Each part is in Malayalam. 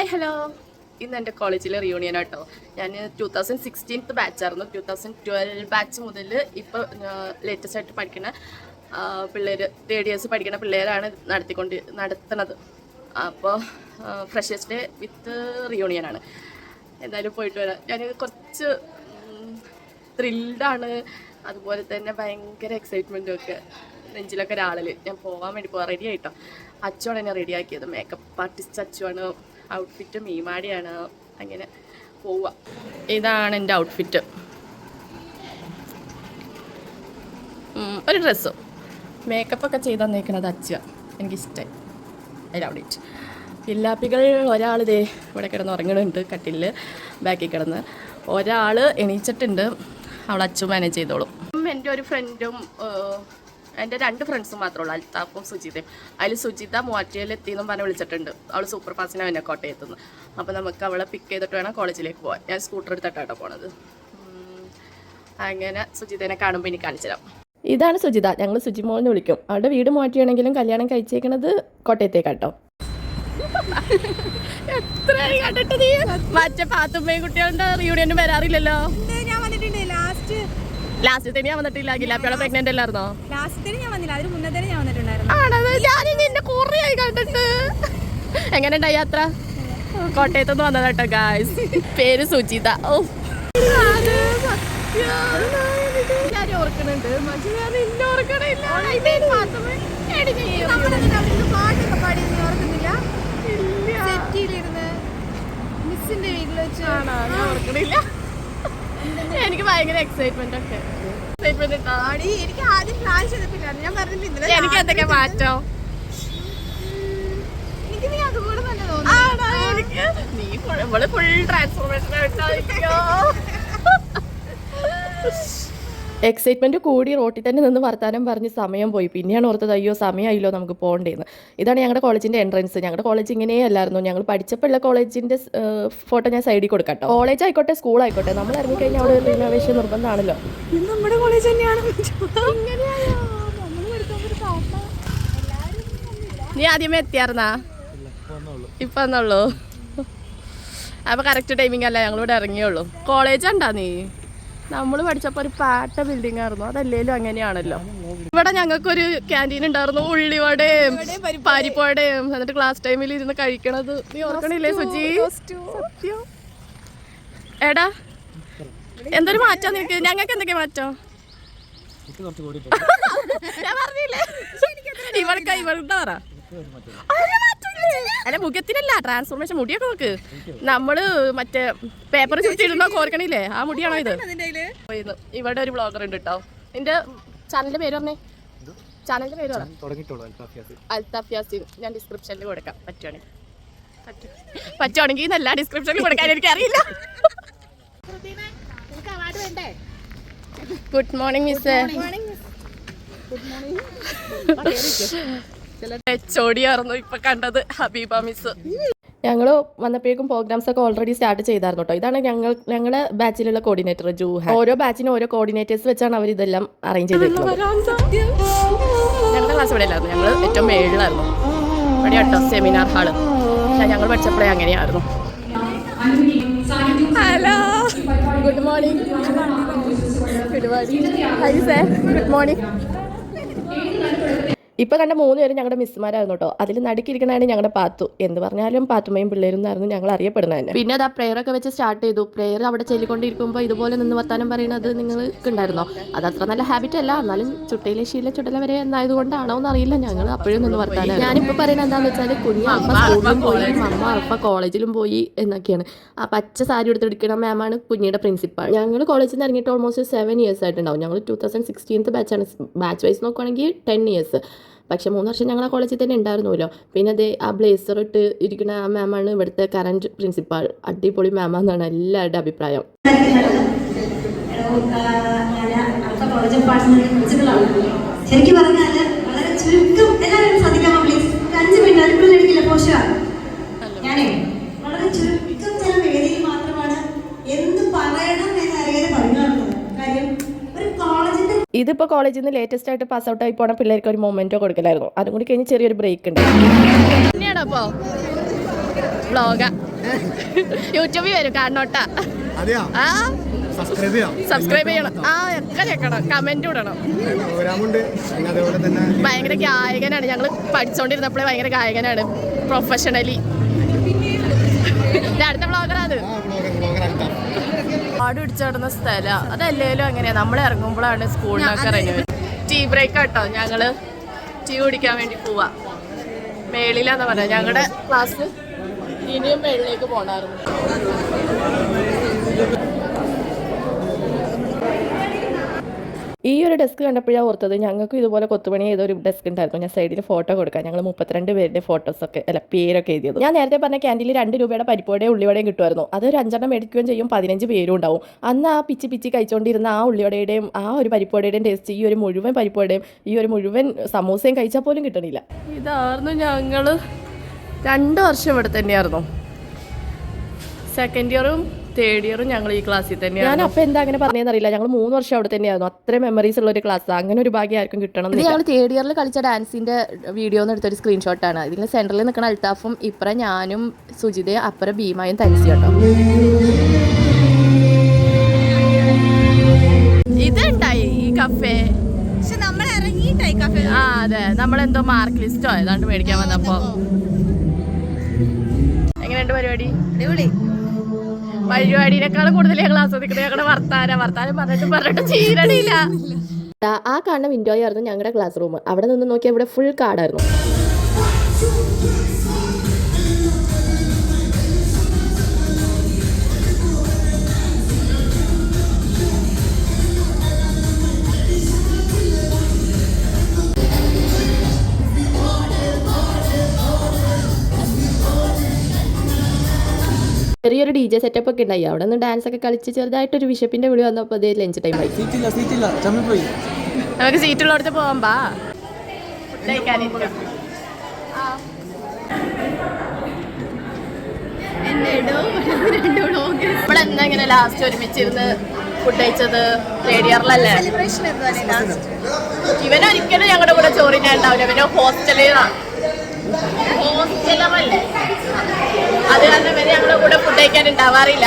ഹായ് ഹലോ, ഇന്ന് എൻ്റെ കോളേജിലെ റിയൂണിയൻ ആട്ടോ. ഞാൻ 2016 ബാച്ചായിരുന്നു. 2012 ബാച്ച് മുതൽ ഇപ്പോൾ ലേറ്റസ്റ്റ് ആയിട്ട് പഠിക്കുന്ന പിള്ളേർ, തേർഡ് ഇയേഴ്സ് പഠിക്കുന്ന പിള്ളേരാണ് നടത്തുന്നത്. അപ്പോൾ ഫ്രഷേഴ്സ് ഡേ വിത്ത് റിയൂണിയനാണ്. എന്തായാലും പോയിട്ട് വരാം. ഞാൻ കുറച്ച് ത്രില്ഡാണ്, അതുപോലെ തന്നെ ഭയങ്കര എക്സൈറ്റ്മെൻറ്റും ഒക്കെ, നെഞ്ചിലൊക്കെ ഒരാളിൽ. ഞാൻ പോകാൻ വേണ്ടി റെഡി ആയിട്ടോ. അച്ചുവാണ് എന്നെ റെഡിയാക്കിയത്. മേക്കപ്പ് ആർട്ടിസ്റ്റ് അച്ചുവാണ്. ഔട്ട്ഫിറ്റ് മീമാടിയാണ്. അങ്ങനെ പോവുക. ഇതാണ് എൻ്റെ ഔട്ട്ഫിറ്റ്. ഒരു ഡ്രസ്സും മേക്കപ്പൊക്കെ ചെയ്ത് തന്നേക്കുന്നത് അച്ചുവ. എനിക്കിഷ്ടമായി. I love it. പില്ലാപ്പികൾ ഒരാൾ ദേ ഇവിടെ കിടന്ന് ഉറങ്ങുന്നുണ്ട്, കട്ടിലിൽ ബാക്കിൽ കിടന്ന്. ഒരാൾ എണീച്ചിട്ടുണ്ട്. അവൾ അച്ചു മാനേജ് ചെയ്തോളും. എൻ്റെ ഒരു ഫ്രണ്ടും എൻ്റെ 2 ഫ്രണ്ട്സും മാത്രമേ ഉള്ളൂ, അൽത്താഫും സുജിതയും. അതിൽ സുജിത മൂവാറ്റുപുഴയിൽ എത്തിയെന്നും പറഞ്ഞ് വിളിച്ചിട്ടുണ്ട്. അവൾ സൂപ്പർ ഫാസ്റ്റിനാണ് എന്നെ കോട്ടയത്തുനിന്ന്. അപ്പോൾ നമുക്ക് അവളെ പിക്ക് ചെയ്തിട്ട് വേണം കോളേജിലേക്ക് പോകാൻ. ഞാൻ സ്കൂട്ടർ എടുത്തിട്ടാണ് പോണത്. അങ്ങനെ സുജിതനെ കാണുമ്പോൾ ഇനി കാണിച്ചു തരാം. ഇതാണ് സുജിത. ഞങ്ങൾ സുജിമോൾ എന്ന് വിളിക്കും. അവളുടെ വീട് മൂവാറ്റുപുഴയാണെങ്കിലും കല്യാണം കഴിച്ചേക്കണത് കോട്ടയത്തേക്കാട്ടോ. എത്ര കണ്ടിട്ട് നീ മറ്റേ പാത്തുമ്മയും കുട്ടികളുടെ റിയൂണിയനും വരാറില്ലല്ലോ. ലാസ്റ്റ് ഞാൻ വന്നിട്ടില്ല. ഗിലാപ്പിയോടെ പ്രഗ്നന്റ് അല്ലായിരുന്നോ? എങ്ങനെ ഉണ്ടായി യാത്ര? കോട്ടയത്തുനിന്ന് വന്നതാട്ടോ ഗായ്സ്. പേര് സുജിത. ഓർക്കണുണ്ട്, പക്ഷെ ഞാൻ നിന്നെ ഓർക്കണില്ല. ഓർക്കണില്ല. എനിക്ക് ഭയങ്കര എക്സൈറ്റ്മെന്റ് ഒക്കെ. എനിക്ക് എന്തൊക്കെ മാറ്റം? നീ ഫുൾ ട്രാൻസ്ഫോർമേഷൻ ആയിട്ടോ. എക്സൈറ്റ്മെൻറ്റ് കൂടി റോട്ടിൽ തന്നെ നിന്ന് വർത്താനം പറഞ്ഞ് സമയം പോയി. പിന്നെയാണ് ഓർത്തത് അയ്യോ സമയമായില്ലോ നമുക്ക് പോകണ്ടേന്ന്. ഇതാണ് ഞങ്ങളുടെ കോളേജിൻ്റെ എൻട്രൻസ്. ഞങ്ങളുടെ കോളേജ് ഇങ്ങനെ അല്ലായിരുന്നു. ഞങ്ങൾ പഠിച്ചപ്പോഴുള്ള കോളേജിൻ്റെ ഫോട്ടോ ഞാൻ സൈഡിൽ കൊടുക്കാം കേട്ടോ. കോളേജ് ആയിക്കോട്ടെ സ്കൂൾ ആയിക്കോട്ടെ, നമ്മൾ ഇറങ്ങിക്കഴിഞ്ഞാൽ അവിടെ ഒരു റിനോവേഷൻ നിർബന്ധമാണല്ലോ. നമ്മുടെ കോളേജ് തന്നെയാണ്. നീ ആദ്യമേ എത്തിയായിരുന്നാ? ഇപ്പം വന്നുള്ളൂ. അപ്പോൾ കറക്റ്റ് ടൈമിംഗ് അല്ല, ഞങ്ങളിവിടെ ഇറങ്ങിയുള്ളൂ. കോളേജ് ഉണ്ടാ നീ? നമ്മൾ പഠിച്ചപ്പോൾ ഒരു പാട്ട ബിൽഡിംഗ് ആയിരുന്നു. അതല്ലേലും അങ്ങനെയാണല്ലോ. ഇവിടെ ഞങ്ങൾക്കൊരു ക്യാൻറ്റീൻ ഉണ്ടായിരുന്നു. ഉള്ളിവടയും പരിപ്പുവടയും. എന്നിട്ട് ക്ലാസ് ടൈമിൽ ഇരുന്ന് കഴിക്കണത് നീ ഓർക്കണില്ലേ സുജി? എടാ എന്തൊരു മാറ്റം നിനക്ക്? ഞങ്ങൾക്ക് എന്തൊക്കെയാ മാറ്റം? ഞാൻ പറഞ്ഞില്ലേ ഇവളുടെ പറ. അല്ല മുഖത്തിനല്ല, ട്രാൻസ്ഫോർമേഷൻ. മുടിയൊക്കെ നോക്ക്. നമ്മള് മറ്റേ പേപ്പർ ചുറ്റിടുന്ന ഓർക്കണില്ലേ, ആ മുടിയാണോ ഇത്? ഇവിടെ ഒരു വ്ളോഗർ ഉണ്ട് കേട്ടോ. നിന്റെ ചാനലിന്റെ പേര് പറഞ്ഞേ. ചാനലിന്റെ പേര് പറ. അൽത്താഫ് യാസിൻ. ഞാൻ ഡിസ്ക്രിപ്ഷനിൽ കൊടുക്കാം പറ്റുവാണെങ്കിൽ. നല്ല ഡിസ്ക്രിപ്ഷനിൽ കൊടുക്കാൻ എനിക്ക് അറിയില്ല. Good morning miss. ചോടിയായിരുന്നു ഇപ്പൊ കണ്ടത് ഹബീബ മിസ്. ഞങ്ങൾ വന്നപ്പോഴേക്കും പ്രോഗ്രാംസ് ഒക്കെ ഓൾറെഡി സ്റ്റാർട്ട് ചെയ്തായിരുന്നു കേട്ടോ. ഇതാണ് ഞങ്ങളുടെ ബാച്ചിലുള്ള കോർഡിനേറ്റർ ജൂഹ. ഓരോ ബാച്ചിനും ഓരോ കോർഡിനേറ്റേഴ്സ് വെച്ചാണ് അവർ ഇതെല്ലാം അറേഞ്ച് ചെയ്തിട്ടുള്ളത്. ഞങ്ങളുടെ ക്ലാസ് ഇവിടെ അല്ലായിരുന്നു, ഞങ്ങൾ ഏറ്റവും മേളിലായിരുന്നു. ഇവിടെ കേട്ടോ സെമിനാർ ഹാള്. ഞങ്ങൾ പഠിച്ചപ്പോഴേ അങ്ങനെയായിരുന്നു. Hello, good morning. Good morning. ഇപ്പോൾ കണ്ട 3 പേരും ഞങ്ങളുടെ മിസ്സുമാരായിരുന്നു കേട്ടോ. അതിൽ നടുക്കിരിക്കണതാണ് ഞങ്ങളുടെ പാത്തു. എന്ത് പറഞ്ഞാലും പാത്തുമ്മയും പിള്ളേരും എന്നായിരുന്നു ഞങ്ങൾ അറിയപ്പെടുന്നത് തന്നെ. പിന്നെ അത് ആ പ്രെയറൊക്കെ വെച്ച് സ്റ്റാർട്ട് ചെയ്തു. പ്രെയർ അവിടെ ചൊല്ലിക്കൊണ്ടിരിക്കുമ്പോൾ ഇതുപോലെ നിന്ന് വർത്താനം പറയുന്നത് നിങ്ങൾക്ക് ഉണ്ടായിരുന്നോ? അത് അത്ര നല്ല ഹാബിറ്റ് അല്ല, എന്നാലും ചുട്ടയിലെ ശീല ചുടല വരെ എന്നായതുകൊണ്ടാണോ എന്നറിയില്ല. ഞങ്ങൾ അപ്പോഴും നിന്ന് വർത്താനം. ഞാനിപ്പോൾ പറയുന്നത് എന്താണെന്ന് വെച്ചാൽ കുഞ്ഞ് അപ്പ സ്കൂളിലും പോയി, അമ്മ അപ്പ കോളേജിലും പോയി എന്നൊക്കെയാണ്. ആ പച്ച സാരി എടുത്തെടുക്കുന്ന മാമാണ് കുഞ്ഞിയുടെ പ്രിൻസിപ്പാൾ. ഞങ്ങൾ കോളേജിൽ നിന്ന് ഇറങ്ങിയിട്ട് ഓൾമോസ്റ്റ് 7 years ആയിട്ടുണ്ടാവും. ഞങ്ങൾ 2016 ബാച്ചാണ്. ബാച്ച് വൈസ് നോക്കുകയാണെങ്കിൽ 10 years. പക്ഷെ 3 വർഷം ഞങ്ങൾ ആ കോളേജിൽ തന്നെ ഉണ്ടായിരുന്നല്ലോ. പിന്നെ അതേ ആ ബ്ലേസർ ഇട്ട് ഇരിക്കുന്ന ആ മാമാണ് ഇവിടുത്തെ കറന്റ് പ്രിൻസിപ്പാൾ. അടിപൊളി മാമാന്നാണ് എല്ലാവരുടെ അഭിപ്രായം. ശരിക്കും പറഞ്ഞാൽ വളരെ ചുരുക്കം എല്ലാവരും ശ്രദ്ധിക്കാമോ പ്ലീസ്? 5 മിനിറ്റ് അടുക്കള എടുക്കില്ല പോഷ. ഞാനേ വളരെ ചുരുക്കം ചില വേദിയിൽ മാത്രമാണ് എന്ത് പറയണം എന്നറിയാതെ പറഞ്ഞുകൊടുക്കുന്നത്. കാര്യം ഒരു കോളേജിന്റെ ഇതിപ്പോൾ കോളേജിൽ നിന്ന് ലേറ്റസ്റ്റ് ആയിട്ട് പാസ് ഔട്ട് ആയി പോണ പിള്ളേർക്ക് ഒരു മൊമെന്റോ കൊടുക്കലായിരുന്നു. അതും കൂടി കഴിഞ്ഞ് ചെറിയൊരു ബ്രേക്ക് ഉണ്ട്. തന്നെയാണോ അപ്പോൾ വ്ളോഗ യൂട്യൂബിൽ വരും കാണോട്ടാ. ആ സബ്സ്ക്രൈബ് ചെയ്യണം. ആ ഒക്കെ കേൾക്കണം, കമന്റ് ഇടണം. ഭയങ്കര ഗായകനാണ്. ഞങ്ങൾ പഠിച്ചോണ്ടിരുന്നപ്പോഴേ ഭയങ്കര ഗായകനാണ് പ്രൊഫഷണലി. അടുത്ത ബ്ലോഗറാണ്. പാട് പിടിച്ചോടുന്ന സ്ഥലം അതല്ലേലും അങ്ങനെയാ. നമ്മൾ ഇറങ്ങുമ്പോഴാണ് സ്കൂളിനൊക്കെ ഇറങ്ങി. ടീ ബ്രേക്ക് കേട്ടോ, ഞങ്ങള് ടീ കുടിക്കാൻ വേണ്ടി പോവാ. മേളിലാന്ന് പറഞ്ഞ ഞങ്ങളുടെ ക്ലാസ് ഇനിയും മേളിലേക്ക് പോണായിരുന്നു. ഈ ഒരു ഡെസ്ക് കണ്ടപ്പോഴാണ് ഓർത്തത്, ഞങ്ങൾക്ക് ഇതുപോലെ കൊത്തുപണി ചെയ്തൊരു ഡെസ്ക് ഉണ്ടായിരുന്നു. ഞാൻ സൈഡിൽ ഫോട്ടോ കൊടുക്കാം. ഞങ്ങൾ 32 പേരുടെ ഫോട്ടോസൊക്കെ പേരൊക്കെ എഴുതിയത്. ഞാൻ നേരത്തെ പറഞ്ഞ ക്യാൻറ്റീനിൽ 2 രൂപയുടെ പരിപ്പോടെയും ഉള്ളിവടയും കിട്ടുമായിരുന്നു. അതൊരു 5 മേടിക്കുകയും ചെയ്യും, 15 പേരും ഉണ്ടാവും. അന്ന് ആ പിച്ചി കഴിച്ചുകൊണ്ടിരുന്ന ആ ഉള്ളിവടയുടെയും ആ ഒരു പരിപ്പോടയുടെയും ടേസ്റ്റ് ഈ ഒരു മുഴുവൻ പരിപ്പോടയും ഈ ഒരു മുഴുവൻ സമൂസയും കഴിച്ചാൽ പോലും കിട്ടണില്ല. ഇതായിരുന്നു ഞങ്ങൾ 2 വർഷം ഇവിടെ തന്നെയായിരുന്നു. സെക്കൻഡ് ഇയറും തേർഡ് ഇയറും ഞങ്ങൾ ഈ ക്ലാസ്സിൽ തന്നെയാണ്. ഞാൻ അപ്പം എന്താ അങ്ങനെ പറഞ്ഞതെന്നറിയില്ല. ഞങ്ങൾ 3 വർഷം അവിടെ തന്നെയായിരുന്നു. അത്രയും മെമ്മറീസ് ഉള്ള ഒരു ക്ലാസ്. അങ്ങനെ ഒരു ഭാഗ്യം ആർക്കും കിട്ടണം. ഇത് ഞങ്ങൾ തേർഡ് ഇയറിൽ കളിച്ച ഡാൻസിന്റെ വീഡിയോ എന്ന് എടുത്തൊരു സ്ക്രീൻഷോട്ടാണ്. ഇതിൽ സെന്ററിൽ നിൽക്കുന്ന അൽത്താഫും ഇപ്പുറം ഞാനും സുജിതയും അപ്പുറം ഭീമായും തനിച്ചു കേട്ടോ. ഇതുണ്ടായി ഈ കഫേ. ആ അതെ, നമ്മളെന്തോ മാർക്ക് ലിസ്റ്റോ ഏതാണ്ട് മേടിക്കാൻ വന്നപ്പോ. എങ്ങനെയുണ്ട് പരിപാടി? പരിപാടിനേക്കാളും കൂടുതൽ ഞങ്ങൾ ആസ്വദിക്കുന്നത് ഞങ്ങളുടെ വർത്താനം പറഞ്ഞിട്ട് ചീരണിയില്ല. ആ കാണുന്ന വിൻഡോ ആയിരുന്നു ഞങ്ങളുടെ ക്ലാസ് റൂം. അവിടെ നിന്ന് നോക്കിയാൽ ഇവിടെ ഫുൾ കാടായിരുന്നു. ചെറിയൊരു DJ സെറ്റപ്പ് ഒക്കെ ഉണ്ടായി. അവിടെ നിന്ന് ഡാൻസ് ഒക്കെ കളിച്ച് ചെറുതായിട്ടൊരു വിശപ്പിന്റെ വിളി വന്നപ്പോൾ അതേ ലഞ്ച് ടൈം ആയി. നമുക്ക് സീറ്റുള്ളടത്ത് പോകാം. ബാ നമ്മളെന്താ ഇങ്ങനെ ലാസ്റ്റ് ഒരുമിച്ചിരുന്ന് ഫുഡ് കഴിച്ചത്? തേർഡ് ഇയറിലല്ലേ? ഇവനൊരിക്കലും ഞങ്ങളുടെ കൂടെ ചോറിനുണ്ടാവില്ല. ഇവനോ ഹോസ്റ്റലല്ലേ, അത് കാരണം വരെ ഞങ്ങളുടെ കൂടെ ഫുഡ് കഴിക്കാൻ ഉണ്ടാവാറില്ല.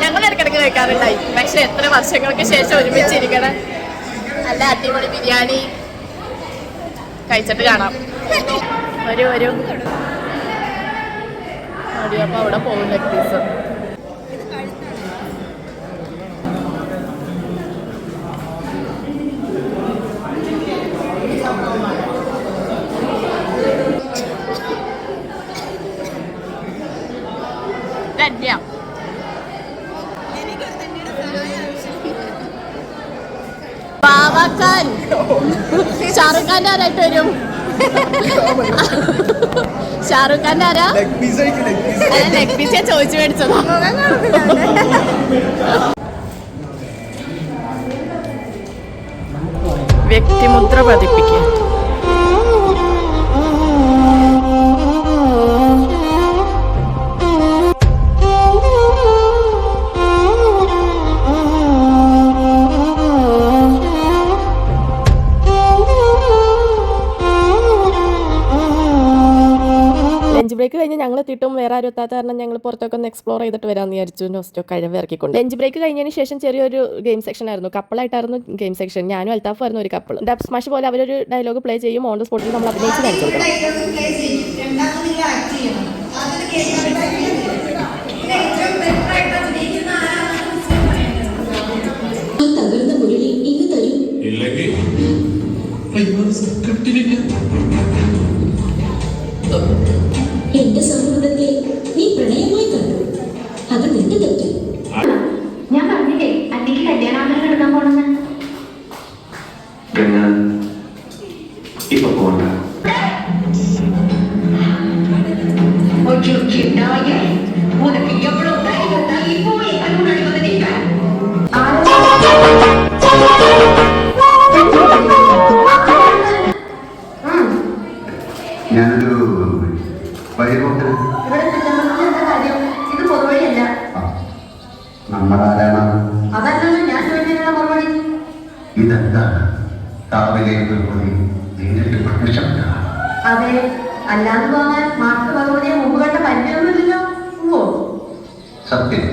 ഞങ്ങൾ ഇടയ്ക്കിടയ്ക്ക് കഴിക്കാറുണ്ടായി. പക്ഷെ എത്ര വർഷങ്ങൾക്ക് ശേഷം ഒരുമിച്ചിരിക്കണം. നല്ല അടിപൊളി ബിരിയാണി കഴിച്ചിട്ട് കാണാം. വരൂ അപ്പൊ അവിടെ പോകും ലെഗ് പീസ്. പാവാക്കാൻ ഷാറുഖ് ഖാന്റെ ആരായിട്ട് വരും? ഷാറുഖ് ഖാന്റെ ആരാ? ലെഗ് പീസ് ഞാൻ ചോദിച്ചു മേടിച്ചതാ. വ്യക്തിമുദ്ര പതിപ്പിക്കുക. ലഞ്ച് ബ്രേക്ക് കഴിഞ്ഞ് ഞങ്ങൾ എത്തിയിട്ടും വേറെ ആരും എത്താത്ത കാരണം ഞങ്ങൾ പുറത്തൊക്കെ ഒന്ന് എക്സ്പ്ലോർ ചെയ്തിട്ട് വരാമെന്ന് വിചാരിച്ചു. നോസ്റ്റോ കഴിവ് ഇറക്കിക്കൊണ്ട് ലഞ്ച് ബ്രേക്ക് കഴിഞ്ഞതിന് ശേഷം ചെറിയൊരു ഗെയിം സെക്ഷൻ ആയിരുന്നു. കപ്പിളായിട്ടായിരുന്നു ഗെയിം സെക്ഷൻ. ഞാനും അൽത്താഫും ആയിരുന്നു ഒരു കപ്പിൾ. ഡബ് സ്മാഷ് പോലെ അവരൊരു ഡയലോഗ് പ്ലേ ചെയ്യും. ഓൺ ദ സ്പോട്ടിൽ നമ്മൾ അഭിനയിച്ച് കാണിച്ചു കൊടുക്കണം. എന്റെ സൗഹൃദത്തെ നീ പ്രണയമായി കണ്ടു. അത് നിന്റെ തെറ്റ്. ഞാൻ പറഞ്ഞില്ലേ അന്റിക്ക് കല്യാണാന്തരം എടുക്കാൻ പോണെന്ന്. ഞാനൊരു വഴികൊണ്ട് ഇത് പൊതുവഴിയല്ല. നമ്മളാരാണ്? അതല്ലല്ലോ ഞാൻ ചോദിച്ചതിനുള്ള മറുപടി. ഇതെന്താണ് താവിലേക്ക് പോയി നേരിട്ട് പ്രത്യക്ഷപ്പെട്ട? അതെ, അല്ലാതെ പോകാൻ മാർക്ക് ഭഗവതിയെ മുമ്പ് കണ്ട പരിചയമൊന്നുമില്ലല്ലോ. സത്യം.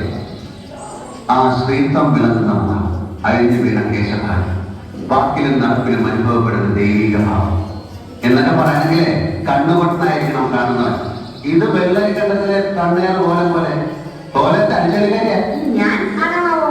ആ സ്ത്രീത്വം വിളങ്ങുന്ന മുഖം, അഴിഞ്ഞു വീണ കേശഭാരം, വാക്കിലും നടപ്പിലും അനുഭവപ്പെടുന്ന ദൈവിക ഭാവം എന്നൊക്കെ പറയാനെങ്കിലേ കണ്ണുകൊട്ടനായിരിക്കണം കാണുന്നവൻ. ഇത് വെള്ളരി കണ്ടതിലെ കണ്ണേർ പോലെ തനിച്ചെടുക്കാരിയ ഞാൻ ആണാവോ?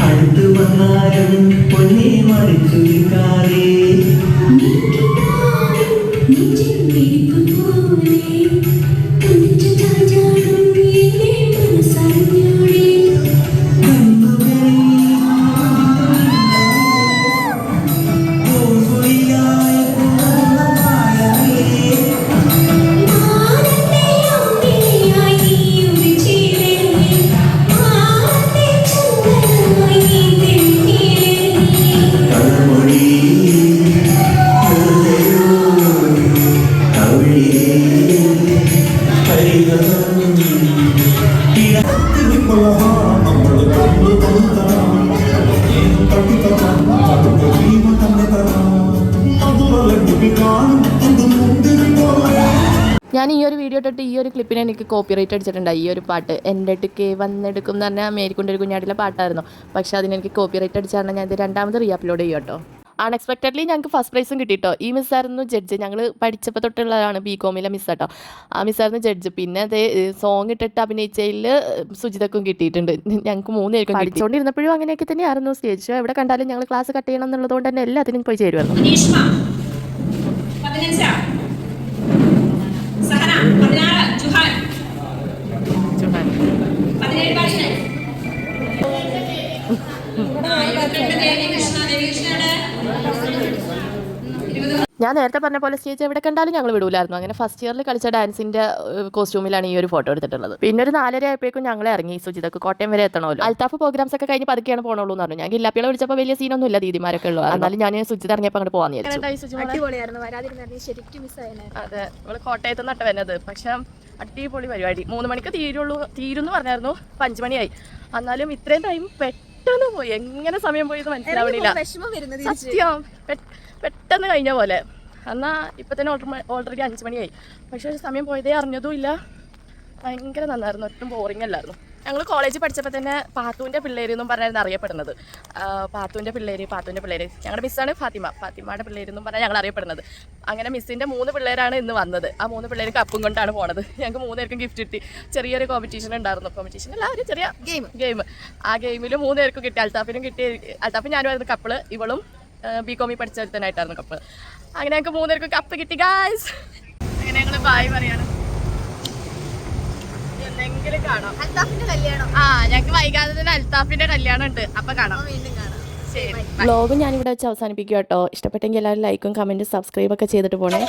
അടുത്തു വന്നാലും പൊന്നെ മറിച്ചുരിക്കാതെ ഞാൻ ഈ ഒരു വീഡിയോ ഇട്ടിട്ട് ഈ ഒരു ക്ലിപ്പിനെ എനിക്ക് കോപ്പിറൈറ്റ് അടിച്ചിട്ടുണ്ട്. ഈ ഒരു പാട്ട് എൻ്റെ അടുക്കെ വന്നെടുക്കും എന്ന് പറഞ്ഞാൽ മേരിക്കൊണ്ടൊരു കുഞ്ഞാടിലെ പാട്ടായിരുന്നു. പക്ഷേ അതിനെനിക്ക് കോപ്പിറൈറ്റ് അടിച്ചാണ് ഞാൻ ഇത് രണ്ടാമത് റീ അപ്ലോഡ് ചെയ്യും കേട്ടോ. അൺഎക്സ്പെക്റ്റഡ്ലി ഞങ്ങൾക്ക് ഫസ്റ്റ് പ്രൈസും കിട്ടിട്ടോ. ഈ മിസ്സായിരുന്നു ജഡ്ജ്. ഞങ്ങൾ പഠിച്ചപ്പോൾ തൊട്ടുള്ളതാണ് ബികോമിലെ മിസ്സാട്ടോ. ആ മിസ്സായിരുന്നു ജഡ്ജ്. പിന്നെ അതേ സോങ് ഇട്ടിട്ട് അഭിനയിച്ചതിൽ സുജിതക്കും കിട്ടിയിട്ടുണ്ട്. ഞങ്ങൾക്ക് 3 പേർക്കും പഠിച്ചുകൊണ്ടിരുന്നപ്പോഴും അങ്ങനെയൊക്കെ തന്നെയായിരുന്നു. സ്റ്റേജ് ഷോ എവിടെ കണ്ടാലും ഞങ്ങൾ ക്ലാസ് കട്ട് ചെയ്യണം എന്നുള്ളതുകൊണ്ട് തന്നെ എല്ലാത്തിനും പോയി ചേരുമായിരുന്നു. ഞാൻ നേരത്തെ പറഞ്ഞ പോലെ സ്റ്റേജ് എവിടെ കണ്ടാലും ഞങ്ങൾ വിടൂലായിരുന്നു. അങ്ങനെ ഫസ്റ്റ് ഇയറിൽ കളിച്ച ഡാൻസിന്റെ കോസ്റ്റ്യൂമിലാണ് ഈ ഒരു ഫോട്ടോ എടുത്തിട്ടുള്ളത്. പിന്നെ ഒരു 4:30 ആയപ്പോഴേക്കും ഞങ്ങൾ ഇറങ്ങി. സുജിതക്ക് കോട്ടയം വരെ എത്തണമല്ലോ. അൽത്താഫ് പ്രോഗ്രാംസ് ഒക്കെ കഴിഞ്ഞ് പതുക്കെയാണ് പോകണുള്ളൂ എന്ന് പറഞ്ഞു. ഞാൻ ഗില്ലാപ്പികളെ വിളിച്ചപ്പോൾ വലിയ സീനൊന്നും ഇല്ല, ദീദിമാരൊക്കെ ഉള്ളൂ. എന്നാലും ഞാൻ സുജിത ഇറങ്ങിയപ്പോൾ അങ്ങോട്ട് പോകാൻ വിചാരിച്ചു. അതെ, നമ്മൾ കോട്ടയത്ത് നട്ട വരുന്നത്. പക്ഷെ അടിപൊളി പരിപാടി. 3 മണിക്ക് തീരുന്ന് പറഞ്ഞായിരുന്നു. 5 മണിയായി. എന്നാലും ഇത്രയും ടൈം പെട്ടെന്ന് പോയി. എങ്ങനെ സമയം പോയത് മനസ്സിലാവണില്ല. സത്യം പെട്ടെന്ന് കഴിഞ്ഞ പോലെ. എന്നാൽ ഇപ്പം തന്നെ ഓൾറെഡി 5 മണിയായി. പക്ഷേ സമയം പോയതേ അറിഞ്ഞതുമില്ല. ഭയങ്കര നന്നായിരുന്നു. ഒട്ടും ബോറിംഗ് അല്ലായിരുന്നു. ഞങ്ങൾ കോളേജിൽ പഠിച്ചപ്പോൾ തന്നെ പാത്തുവിൻ്റെ പിള്ളേരെന്നും പറഞ്ഞായിരുന്നു അറിയപ്പെടുന്നത്. പാത്തുവിൻ്റെ പിള്ളേര് ഞങ്ങളുടെ മിസ്സാണ് ഫാത്തിമയുടെ പിള്ളേരെന്നും പറഞ്ഞാൽ ഞങ്ങൾ അറിയപ്പെടുന്നത്. അങ്ങനെ മിസ്സിൻ്റെ 3 പിള്ളേരാണ് ഇന്ന് വന്നത്. ആ 3 പിള്ളേർ കപ്പും കൊണ്ടാണ് പോണത്. ഞങ്ങൾക്ക് 3 പേർക്കും ഗിഫ്റ്റ് കിട്ടി. ചെറിയൊരു കോമ്പറ്റീഷൻ ഉണ്ടായിരുന്നു. കോമ്പറ്റീഷനല്ല, ഒരു ചെറിയ ഗെയിം. ആ ഗെയിമിൽ 3 പേർക്കും കിട്ടി. അൽത്താഫിനും കിട്ടി. അൽത്താഫും ഞാനുമായിരുന്നു കപ്പിള്. ഇവളും ബികോമിൽ പഠിച്ച തന്നെയായിട്ടായിരുന്നു കപ്പ്. അങ്ങനെ ഞങ്ങൾക്ക് 3 പേർക്കും കപ്പ് കിട്ടി ഗായ്സ്. അങ്ങനെ ഞങ്ങൾ ബായ് പറയാണ്. എന്തെങ്കിലും കാണാം. അൽത്താഫിന്റെ കല്യാണം. ഞങ്ങൾക്ക് വൈകാതെ തന്നെ അൽത്താഫിന്റെ കല്യാണം ഉണ്ട്. അപ്പൊ കാണാം. വ്ലോഗ് ഞാനിവിടെ വെച്ച് അവസാനിപ്പിക്കുക കേട്ടോ. ഇഷ്ടപ്പെട്ടെങ്കിൽ എല്ലാവരും ലൈക്കും കമന്റും സബ്സ്ക്രൈബ് ഒക്കെ ചെയ്തിട്ട് പോണേ.